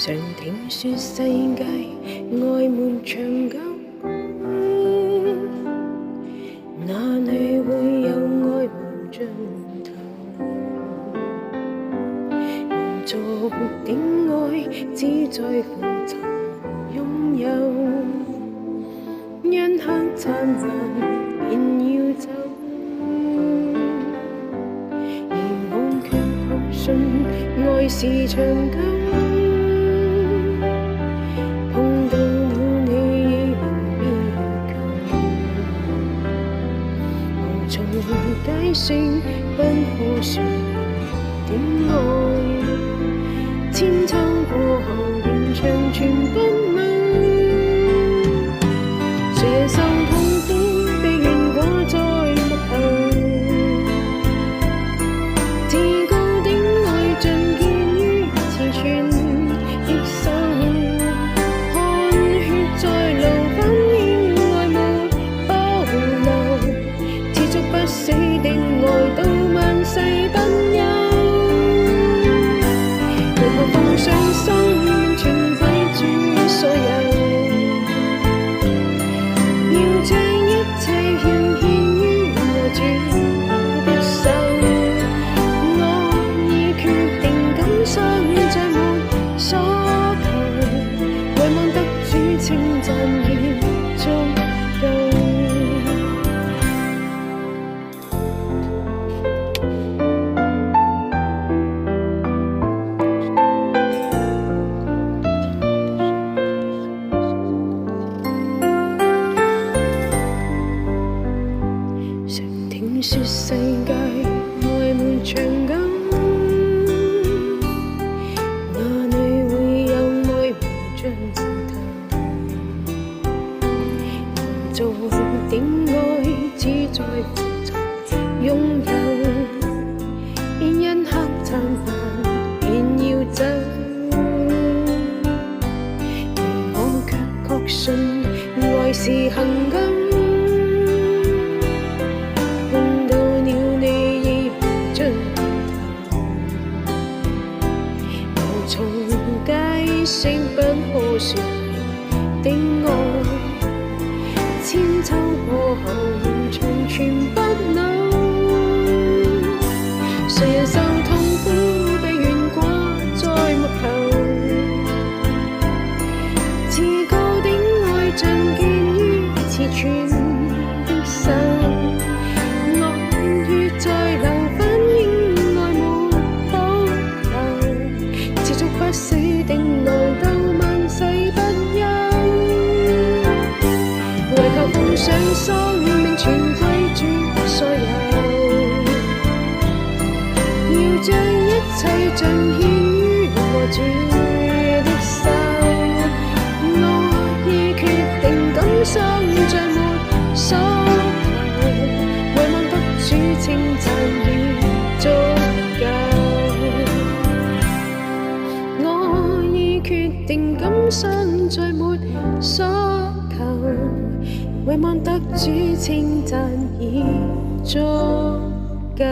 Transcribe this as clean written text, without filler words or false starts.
常聽說世界愛滿長久，哪裏會有愛無盡頭？無做點愛，只在乎尋擁有。因刻燦爛，便要走。而我卻確信愛是長久。碰到了你已無依舊，無從解釋，不可說點愛。千秋過後，仍長存不朽。誰受痛苦，被懸掛在幕後。至高的愛盡見於慈存的手，汗血在流，反映愛沒保留。持續不死的愛，到萬世不休。為何奉上生命，全歸主所有？這一切獻於我主的手，我已決定今生再沒所求，唯望得主稱讚已足夠。聽說世界愛滿長久，哪裏會有愛無盡頭？無做點愛，只在乎尋擁有。便因刻燦爛，便要走。而我卻確信愛是恆久。從解釋不可說的愛，千秋過後仍長存不朽。誰人受痛苦，被懸掛在幕後。至高的愛盡見於慈存的手，愛血在流，反映愛沒保留。持續不死的愛，到萬世不休。為求奉上生命，全歸主所有。要將一切盡獻於我主的手，我已決定今生再沒所求，唯望得主稱讚已足夠。我已決定今生再沒所求，唯望得主稱讚已足夠。